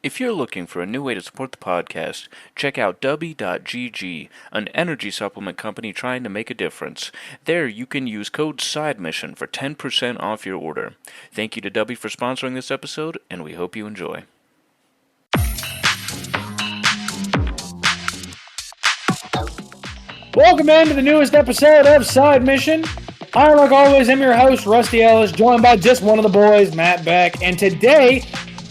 If you're looking for a new way to support the podcast, check out Dubby.gg, an energy supplement company trying to make a difference. There you can use code SIDEMISSION for 10% off your order. Thank you to Dubby for sponsoring this episode, and we hope you enjoy. Welcome into the newest episode of Side Mission. I, like always, am your host, Rusty Ellis, joined by just one of the boys, Matt Beck. And today,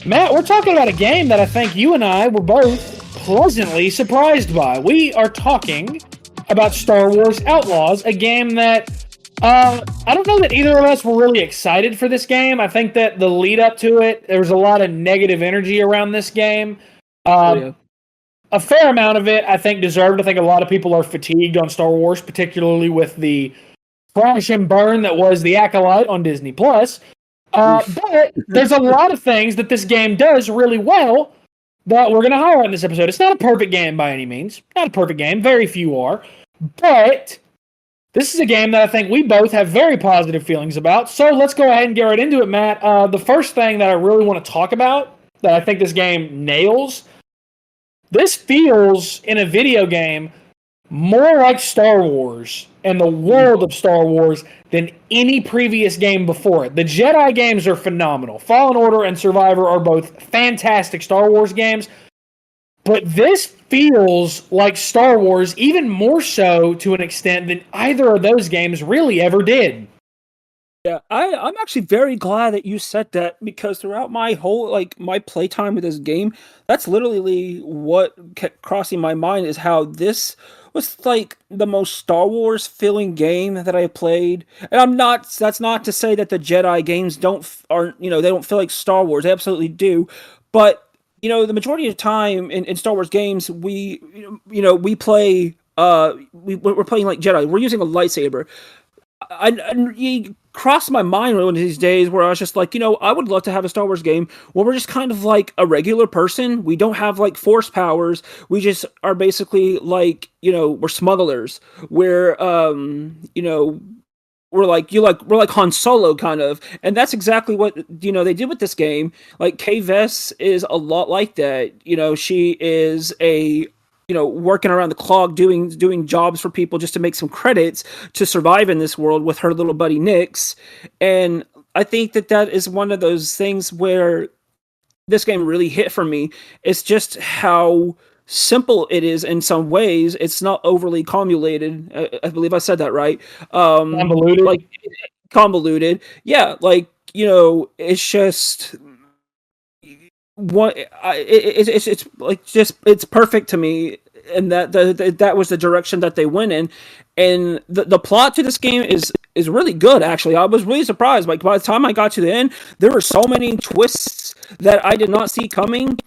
Matt, we're talking about a game that I think you and I were both pleasantly surprised by. We are talking about Star Wars Outlaws, a game that I don't know that either of us were really excited for this game. I think that the lead up to it, there was a lot of negative energy around this game. A fair amount of it, I think, deserved. I think a lot of people are fatigued on Star Wars, particularly with the crash and burn that was The Acolyte on Disney+. But there's a lot of things that this game does really well that we're going to highlight in this episode. It's not a perfect game by any means. Not a perfect game. Very few are. But this is a game that I think we both have very positive feelings about. So let's go ahead and get right into it, Matt. The first thing that I really want to talk about that I think this game nails, this feels, in a video game, more like Star Wars and the world of Star Wars than any previous game before it. The Jedi games are phenomenal. Fallen Order and Survivor are both fantastic Star Wars games. But this feels like Star Wars, even more so to an extent than either of those games really ever did. Yeah, I'm actually very glad that you said that, because throughout my whole, my playtime with this game, that's literally what kept crossing my mind, is how this was like the most Star Wars feeling game that I played. And that's not to say that the Jedi games they don't feel like Star Wars. They absolutely do. But, the majority of the time in Star Wars games, we play, we're playing like Jedi. We're using a lightsaber. It crossed my mind one of these days where I was just like, I would love to have a Star Wars game where we're just kind of like a regular person. We don't have like force powers. We just are basically like, we're smugglers. We're we're like Han Solo kind of, and that's exactly what they did with this game. Like Kay Vess is a lot like that. She is a working around the clock, doing jobs for people just to make some credits to survive in this world with her little buddy Nix. And I think that is one of those things where this game really hit for me. It's just how simple it is in some ways. It's not overly convoluted. I believe I said that right. Convoluted? Convoluted. Yeah, it's just it's perfect to me, and that was the direction that they went in, and the plot to this game is really good. Actually, I was really surprised. Like, by the time I got to the end, there were so many twists that I did not see coming.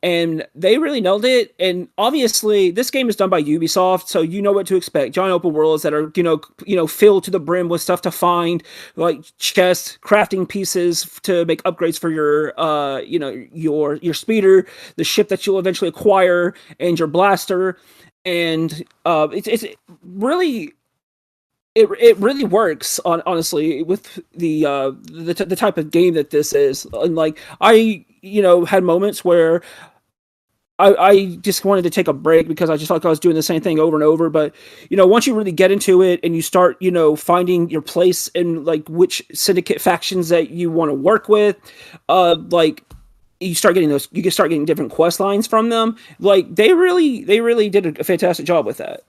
And they really nailed it. And obviously, this game is done by Ubisoft, so you know what to expect. Giant open worlds that are, filled to the brim with stuff to find, like chests, crafting pieces to make upgrades for your, your speeder, the ship that you'll eventually acquire, and your blaster. And it's really. It really works honestly with the type of game that this is. And I had moments where I just wanted to take a break because I just felt like I was doing the same thing over and over. But once you really get into it and you start finding your place in which syndicate factions that you want to work with, you start getting you can start getting different quest lines from them. They really did a fantastic job with that.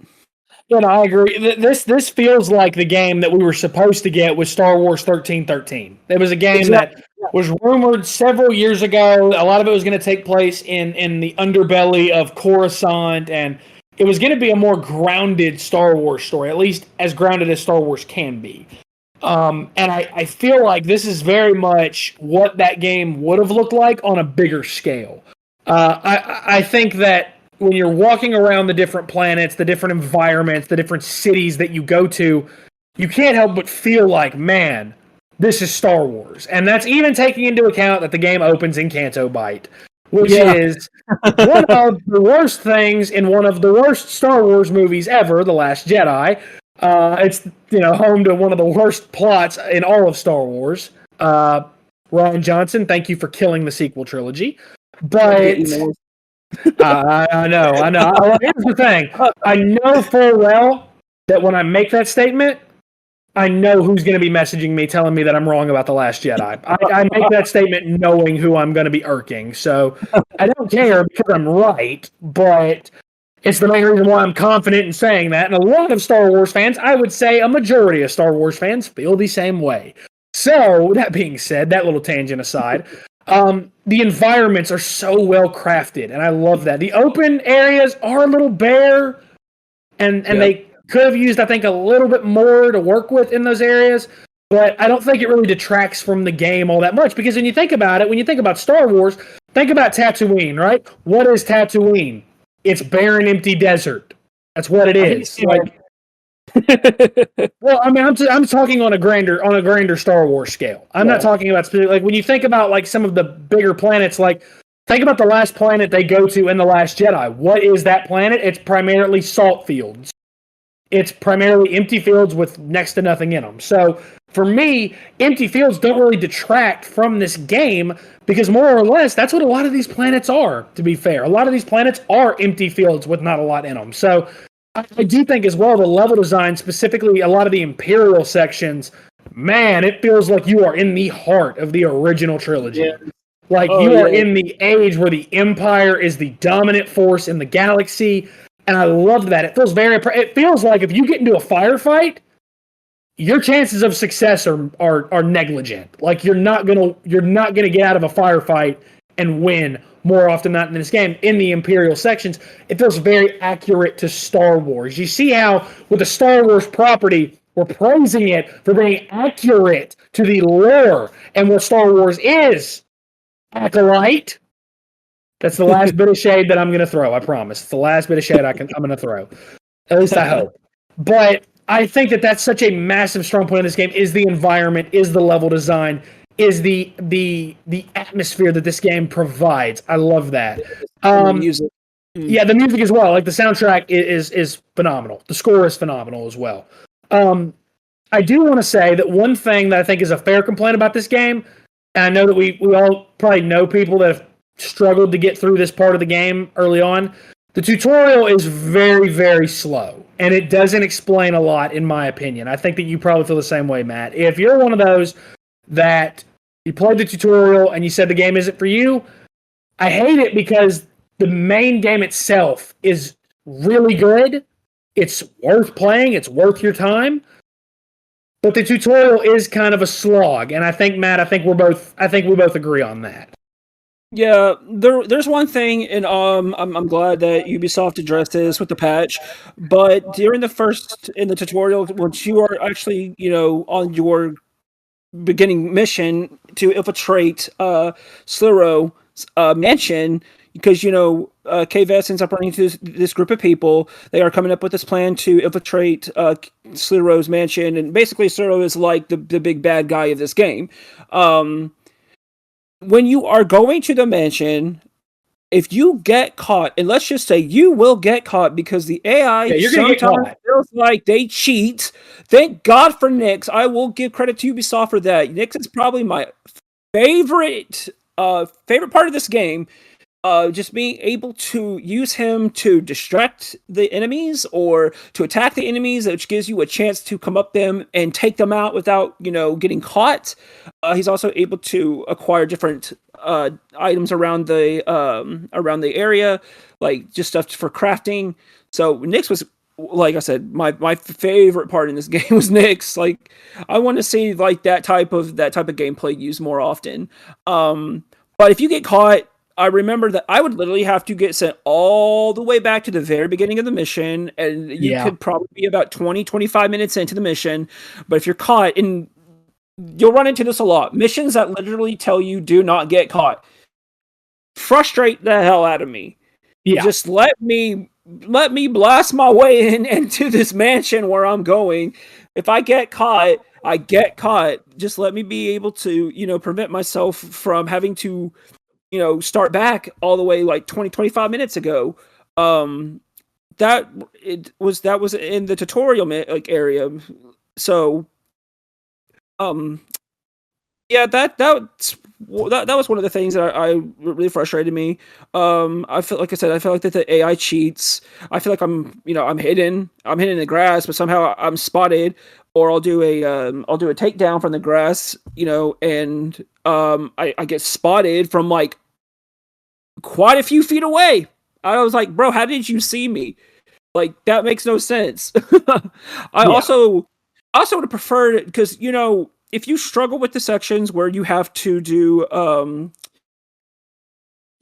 Yeah, no, I agree. This feels like the game that we were supposed to get with Star Wars 1313. It was a game that was rumored several years ago. A lot of it was going to take place in the underbelly of Coruscant, and it was going to be a more grounded Star Wars story, at least as grounded as Star Wars can be. And I feel like this is very much what that game would have looked like on a bigger scale. I think that when you're walking around the different planets, the different environments, the different cities that you go to, you can't help but feel like, man, this is Star Wars. And that's even taking into account that the game opens in Canto Bight, which is one of the worst things in one of the worst Star Wars movies ever, The Last Jedi. It's home to one of the worst plots in all of Star Wars. Rian Johnson, thank you for killing the sequel trilogy. But I know. Here's the thing. I know full well that when I make that statement, I know who's going to be messaging me telling me that I'm wrong about The Last Jedi. I make that statement knowing who I'm going to be irking. So I don't care because I'm right, but it's the main reason why I'm confident in saying that. And a lot of Star Wars fans, I would say a majority of Star Wars fans, feel the same way. So, that being said, that little tangent aside, the environments are so well crafted, and I love that. The open areas are a little bare, and they could have used, I think, a little bit more to work with in those areas, but I don't think it really detracts from the game all that much, because when you think about it, when you think about Star Wars, think about Tatooine, right? What is Tatooine? It's barren, empty desert. That's what it is. Well, I mean, I'm talking on a grander Star Wars scale. I'm not talking about specific, like when you think about like some of the bigger planets, like think about the last planet they go to in The Last Jedi. What is that planet? It's primarily salt fields. It's primarily empty fields with next to nothing in them. So for me, empty fields don't really detract from this game because more or less that's what a lot of these planets are, to be fair. A lot of these planets are empty fields with not a lot in them. So I do think as well the level design, specifically a lot of the Imperial sections, man, it feels like you are in the heart of the original trilogy. Yeah. Like you are in the age where the Empire is the dominant force in the galaxy. And I love that. It feels like if you get into a firefight, your chances of success are negligent. Like you're not gonna get out of a firefight and win more often than not in this game. In the Imperial sections, it feels very accurate to Star Wars. You see how with the Star Wars property, we're praising it for being accurate to the lore and what Star Wars is. Acolyte. That's the last bit of shade that I'm going to throw. I promise. It's the last bit of shade I'm going to throw. At least I hope. But I think that that's such a massive strong point in this game is the environment, is the level design, is the atmosphere that this game provides. I love that. The music. Yeah, the music as well. Like the soundtrack is phenomenal. The score is phenomenal as well. I do want to say that one thing that I think is a fair complaint about this game, and I know that we all probably know people that have struggled to get through this part of the game early on. The tutorial is very, very slow, and it doesn't explain a lot, in my opinion. I think that you probably feel the same way, Matt. If you're one of those that you played the tutorial and you said the game isn't for you, I hate it because the main game itself is really good. It's worth playing. It's worth your time. But the tutorial is kind of a slog, and I think, Matt, we both agree on that. Yeah, there's one thing, and I'm glad that Ubisoft addressed this with the patch. But during in the tutorial, once you are actually, on your beginning mission to infiltrate Slurro's mansion, because Kves ends up running into this group of people. They are coming up with this plan to infiltrate Slurro's mansion, and basically Slurro is like the big bad guy of this game. When you are going to the mansion, if you get caught, and let's just say you will get caught because the AI sometimes feels like they cheat. Thank God for Nyx. I will give credit to Ubisoft for that. Nyx is probably my favorite part of this game. Just being able to use him to distract the enemies or to attack the enemies, which gives you a chance to come up them and take them out without, getting caught. He's also able to acquire different items around the area, like just stuff for crafting. So Nyx was, like I said, my favorite part in this game was Nyx. Like I want to see like that type of gameplay used more often. But if you get caught, I remember that I would literally have to get sent all the way back to the very beginning of the mission, and you could probably be about 20-25 minutes into the mission. But if you're caught, and you'll run into this a lot, missions that literally tell you do not get caught frustrate the hell out of me. Yeah. Just let me blast my way into this mansion where I'm going. If I get caught, I get caught. Just let me be able to, prevent myself from having to start back all the way like 20-25 minutes ago. That was in the tutorial area. So Yeah, that was one of the things that I really frustrated me. I feel like I said, I feel like that the AI cheats. I feel like I'm I'm hidden in the grass, but somehow I'm spotted, or I'll do a takedown from the grass, and I get spotted from like quite a few feet away. I was like, bro, how did you see me? Like that makes no sense. I Yeah. also would have preferred because if you struggle with the sections where you have to do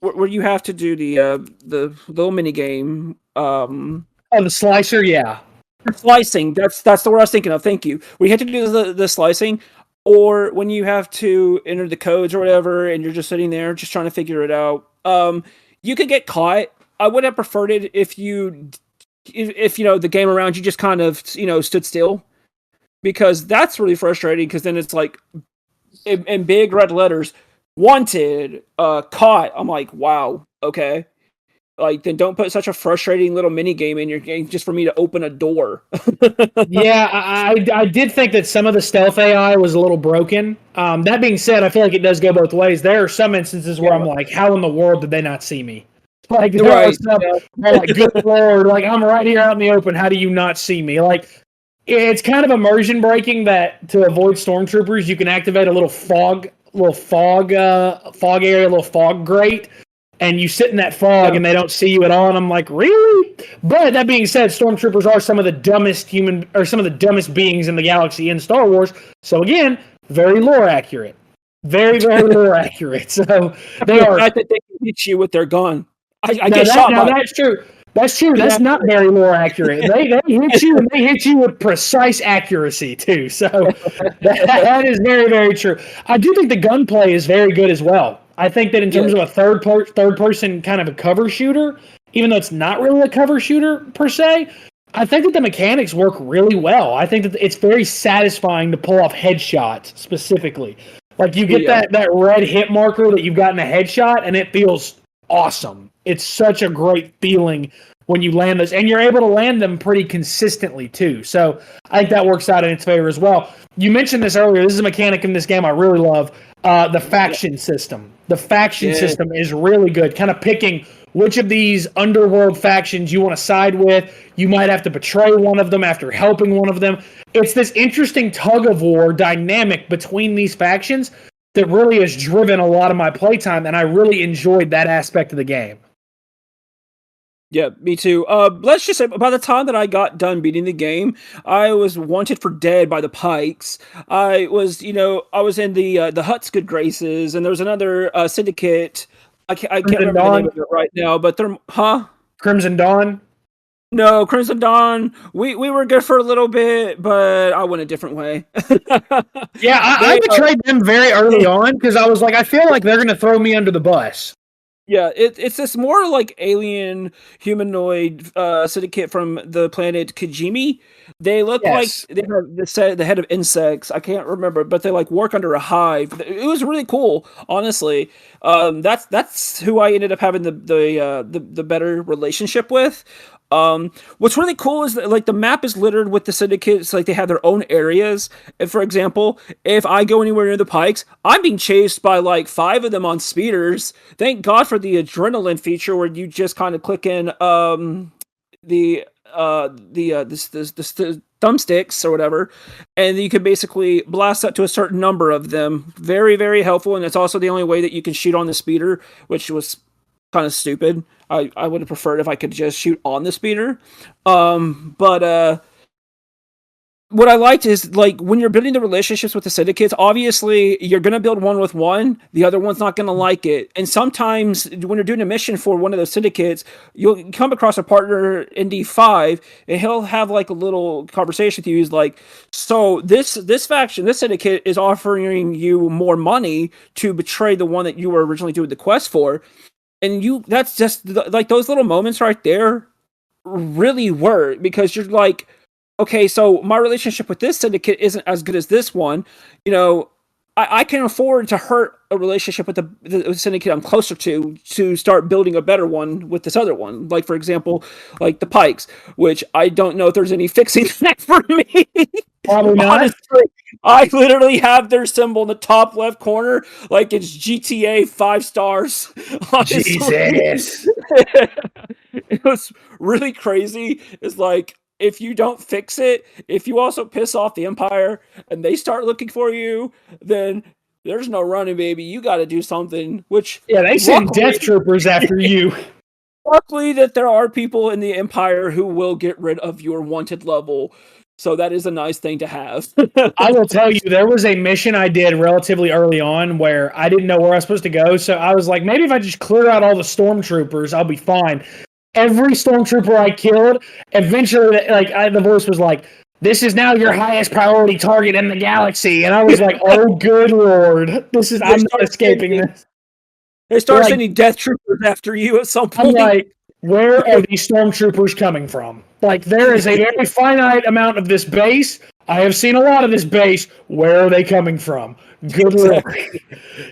where you have to do the little mini game Oh, the slicer, yeah. slicing, that's the word I was thinking of. Thank you. When you have to do the slicing, or when you have to enter the codes or whatever, and you're just sitting there just trying to figure it out, you could get caught. I would have preferred it if the game around you just kind of stood still, because that's really frustrating, because then it's like in big red letters, wanted, caught. I'm like, wow, okay. Like, then don't put such a frustrating little mini game in your game just for me to open a door. Yeah, I did think that some of the stealth AI was a little broken. That being said, I feel like it does go both ways. There are some instances where I'm like, how in the world did they not see me? Like, there are Right. some, where I'm like, good lord, like I'm right here out in the open. How do you not see me? Like, it's kind of immersion breaking that to avoid stormtroopers, you can activate a little fog area, a little fog grate, and you sit in that fog and they don't see you at all. And I'm like, really? But that being said, stormtroopers are some of the dumbest beings in the galaxy in Star Wars. So again, very lore accurate. Very, very lore accurate. So they are. The fact that they can hit you with their gun. I Now get shot by. that's true. That's true. That's not very lore accurate. They hit you, and they hit you with precise accuracy too. So that is very, very true. I do think the gunplay is very good as well. I think that in terms of a third person kind of a cover shooter, even though it's not really a cover shooter per se, I think that the mechanics work really well. I think that it's very satisfying to pull off headshots specifically. Like you get that red hit marker that you've gotten a headshot, and it feels awesome. It's such a great feeling when you land those, and you're able to land them pretty consistently too. So I think that works out in its favor as well. You mentioned this earlier. This is a mechanic in this game I really love. The faction system. The faction system is really good. Kind of picking which of these underworld factions you want to side with. You might have to betray one of them after helping one of them. It's this interesting tug of war dynamic between these factions that really has driven a lot of my playtime, and I really enjoyed that aspect of the game. Yeah, me too. Let's just say by the time that I got done beating the game, I was wanted for dead by the Pikes. I was in the Hutt's good graces, and there was another syndicate. I can't remember the name of it right now, but they're Crimson Dawn. No, Crimson Dawn. We were good for a little bit, but I went a different way. Yeah, I betrayed them very early on because I was like, I feel like they're going to throw me under the bus. Yeah, it's this more like alien humanoid syndicate from the planet Kajimi. They look like they have the head of insects. I can't remember, but they like work under a hive. It was really cool, honestly. That's who I ended up having the better relationship with. What's really cool is that like the map is littered with the syndicates. Like they have their own areas. And for example, if I go anywhere near the Pikes, I'm being chased by like 5 of them on speeders. Thank God for the adrenaline feature where you just kind of click in the thumbsticks or whatever, and you can basically blast up to a certain number of them. Very, very helpful, and it's also the only way that you can shoot on the speeder, which was kind of stupid. I would have preferred if I could just shoot on the speeder. But what I liked is like when you're building the relationships with the syndicates, obviously you're going to build one with one, the other one's not going to like it. And sometimes when you're doing a mission for one of those syndicates, you'll come across a partner in D5 and he'll have like a little conversation with you. He's like, so this faction, this syndicate is offering you more money to betray the one that you were originally doing the quest for. And that's just like those little moments right there really work, because you're like, okay, so my relationship with this syndicate isn't as good as this one. I can afford to hurt a relationship with the syndicate I'm closer to start building a better one with this other one. Like, for example, like the Pikes, which I don't know if there's any fixing that for me. Probably not. Honestly, I literally have their symbol in the top left corner, like it's GTA 5 stars on his screen. Jesus. It was really crazy. It's like if you don't fix it, if you also piss off the Empire and they start looking for you, then there's no running, baby. You got to do something. Which Yeah, they send death troopers after you. luckily that there are people in the Empire who will get rid of your wanted level. So that is a nice thing to have. I will tell you, there was a mission I did relatively early on where I didn't know where I was supposed to go. So I was like, maybe if I just clear out all the stormtroopers, I'll be fine. Every stormtrooper I killed, eventually, the voice was like, "This is now your highest priority target in the galaxy," and I was like, "Oh, good lord, I'm not escaping this." They start sending death troopers after you at some point. I'm like, where are these stormtroopers coming from? Like, there is a very finite amount of this base. I have seen a lot of this base. Where are they coming from? Good lord.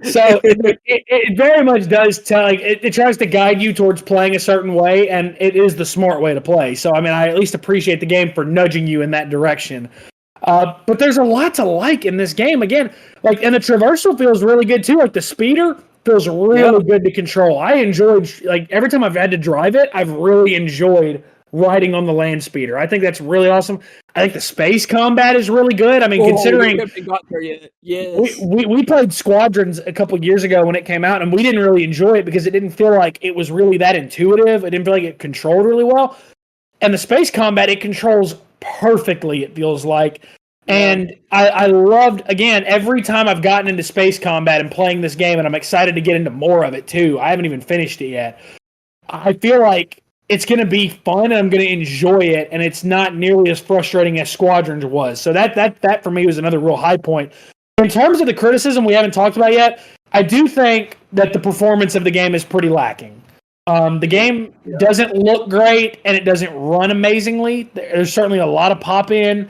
So it very much does tell. Like, it tries to guide you towards playing a certain way, and it is the smart way to play. So I mean, I at least appreciate the game for nudging you in that direction. But there's a lot to like in this game. Again, like, and the traversal feels really good too. Like the speeder feels really good to control. I enjoyed, like, every time I've had to drive it, I've really enjoyed riding on the land speeder. I think that's really awesome. I think the space combat is really good. I mean, considering we haven't got there yet. Yes. we played Squadrons a couple years ago when it came out, and we didn't really enjoy it because it didn't feel like it was really that intuitive. It didn't feel like it controlled really well. And the space combat, it controls perfectly, it feels like. And I loved, again, every time I've gotten into space combat and playing this game, and I'm excited to get into more of it too. I haven't even finished it yet. I feel like it's going to be fun and I'm going to enjoy it, and it's not nearly as frustrating as Squadrons was. So that for me was another real high point. In terms of the criticism we haven't talked about yet, I do think that the performance of the game is pretty lacking. The game doesn't look great and it doesn't run amazingly. There's certainly a lot of pop-in.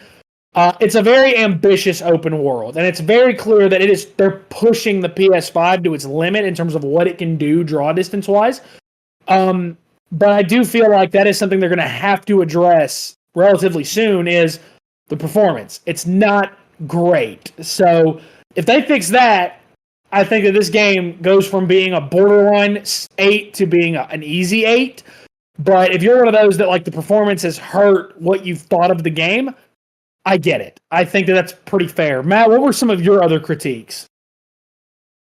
It's a very ambitious open world, and it's very clear that they're pushing the PS5 to its limit in terms of what it can do draw distance-wise. But I do feel like that is something they're going to have to address relatively soon, is the performance. It's not great. So if they fix that, I think that this game goes from being a borderline 8 to being an easy 8. But if you're one of those that, like, the performance has hurt what you've thought of the game, I get it. I think that that's pretty fair. Matt, what were some of your other critiques?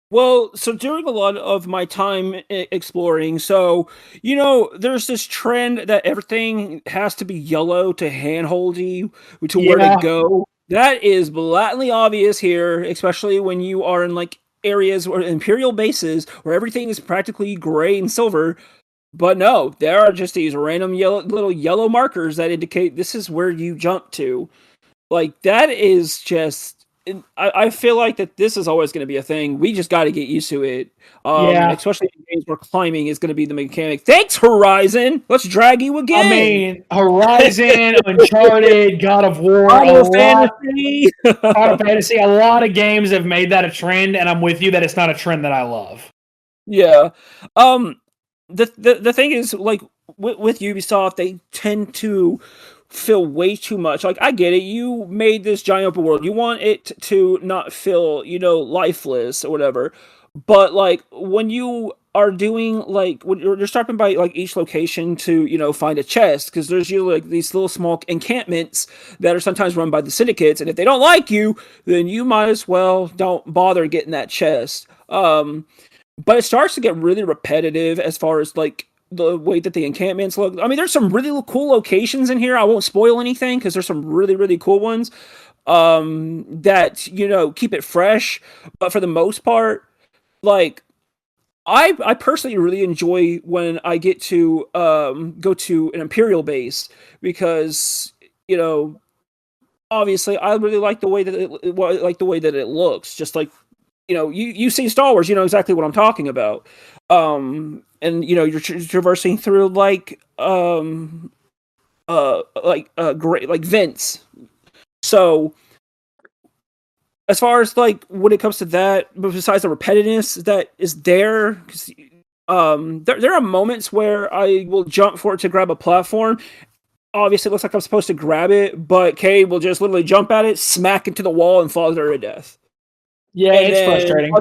Well, so during a lot of my time exploring, so, there's this trend that everything has to be yellow to handhold you to where to go. That is blatantly obvious here, especially when you are in, like, areas or Imperial bases where everything is practically gray and silver. But no, there are just these random little yellow markers that indicate this is where you jump to. Like, that is just... I feel like that this is always going to be a thing. We just got to get used to it. Especially in games where climbing is going to be the mechanic. Thanks, Horizon! Let's drag you again! I mean, Horizon, Uncharted, God of War, Final Fantasy. Final Fantasy. A lot of games have made that a trend, and I'm with you that it's not a trend that I love. Yeah. The thing is, like, with Ubisoft, they tend to feel way too much. Like, I get it. You made this giant open world. You want it to not feel, lifeless or whatever. But, like, when you are doing, like, when you're stopping by, like, each location to, find a chest, because there's usually, like, these little small encampments that are sometimes run by the syndicates, and if they don't like you, then you might as well don't bother getting that chest. But it starts to get really repetitive as far as, like, the way that the encampments look. I mean, there's some really cool locations in here. I won't spoil anything because there's some really, really cool ones that, keep it fresh. But for the most part, like, I personally really enjoy when I get to go to an Imperial base because, obviously I really like the way that it looks. Just like, you see Star Wars, you know exactly what I'm talking about. And you're traversing through great like vents. So as far as, like, when it comes to that, but besides the repetitiveness that is there, because there are moments where I will jump for it to grab a platform, obviously looks like I'm supposed to grab it, but Kay will just literally jump at it, smack into the wall, and fall there to death. Yeah, And it's then frustrating.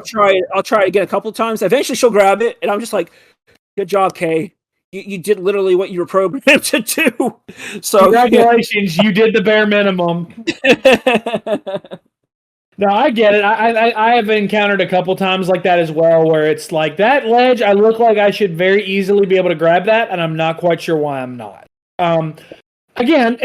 I'll try it again a couple of times. Eventually, she'll grab it, and I'm just like, "Good job, Kay. You did literally what you were programmed to do." So congratulations, you did the bare minimum. No, I get it. I have encountered a couple times like that as well, where it's like that ledge. I look like I should very easily be able to grab that, and I'm not quite sure why I'm not. Again,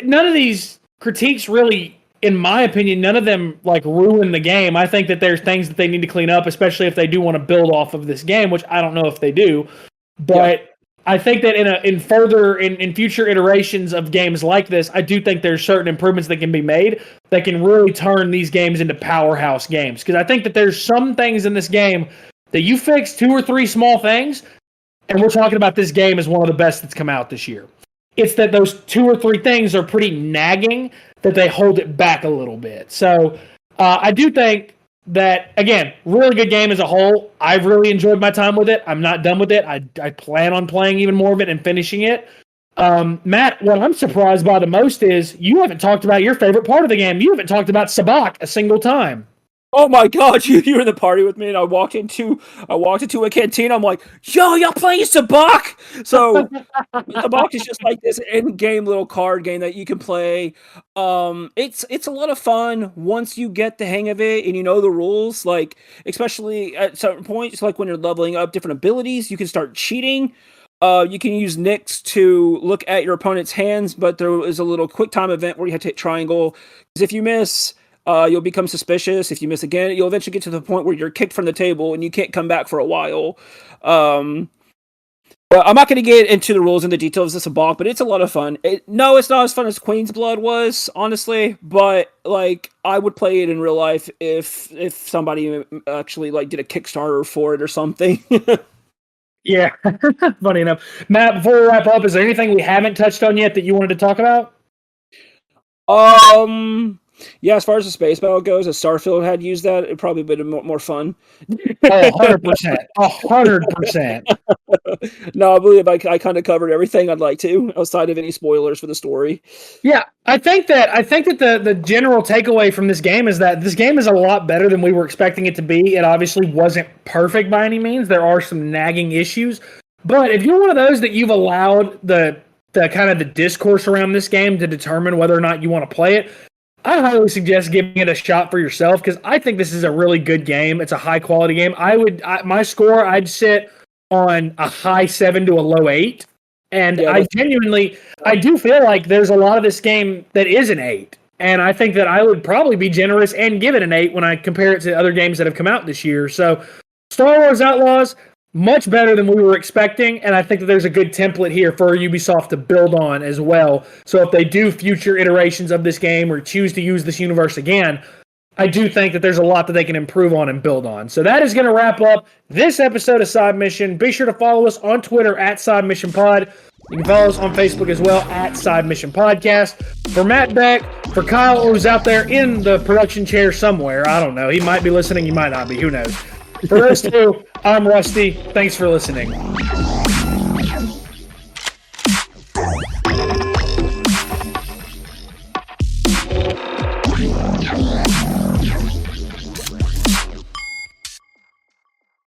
none of these critiques really, in my opinion, none of them like ruin the game. I think that there's things that they need to clean up, especially if they do want to build off of this game, which I don't know if they do. But yeah. I think that in future iterations of games like this, I do think there's certain improvements that can be made that can really turn these games into powerhouse games. Because I think that there's some things in this game that you fix 2 or 3 small things, and we're talking about this game as one of the best that's come out this year. It's that those 2 or 3 things are pretty nagging that they hold it back a little bit. So I do think that, again, really good game as a whole. I've really enjoyed my time with it. I'm not done with it. I plan on playing even more of it and finishing it. Matt, what I'm surprised by the most is you haven't talked about your favorite part of the game. You haven't talked about Sabacc a single time. Oh my god, you were in the party with me, and I walked into a canteen. I'm like, yo, y'all playing Sabacc? So Sabacc is just like this in-game little card game that you can play. It's a lot of fun once you get the hang of it and you know the rules. Like, especially at certain points, like when you're leveling up different abilities, you can start cheating. You can use Nix to look at your opponent's hands, but there is a little quick time event where you have to hit triangle. Because if you miss, you'll become suspicious. If you miss again, you'll eventually get to the point where you're kicked from the table and you can't come back for a while. But I'm not going to get into the rules and the details of Sabacc, but it's a lot of fun. No, it's not as fun as Queen's Blood was, honestly, but like I would play it in real life if somebody actually like did a Kickstarter for it or something. Yeah, funny enough. Matt, before we wrap up, is there anything we haven't touched on yet that you wanted to talk about? Yeah, as far as the space battle goes, if Starfield had used that, it'd probably been more fun. 100%. 100%. No, I believe I kind of covered everything I'd like to, outside of any spoilers for the story. Yeah, I think that the general takeaway from this game is that this game is a lot better than we were expecting it to be. It obviously wasn't perfect by any means. There are some nagging issues. But if you're one of those that you've allowed the kind of the discourse around this game to determine whether or not you want to play it, I highly suggest giving it a shot for yourself because I think this is a really good game. It's a high quality game. My score, I'd sit on a high 7 to a low 8. And yeah, I do feel like there's a lot of this game that is an 8. And I think that I would probably be generous and give it an 8 when I compare it to other games that have come out this year. So Star Wars Outlaws, much better than we were expecting, and I think that there's a good template here for Ubisoft to build on as well. So if they do future iterations of this game or choose to use this universe again, I do think that there's a lot that they can improve on and build on. So that is going to wrap up this episode of Side Mission. Be sure to follow us on Twitter at Side Mission Pod. You can follow us on Facebook as well at Side Mission Podcast. For Matt Beck, for Kyle, who's out there in the production chair somewhere, I don't know. He might be listening, he might not be. Who knows? For those two, I'm Rusty. Thanks for listening.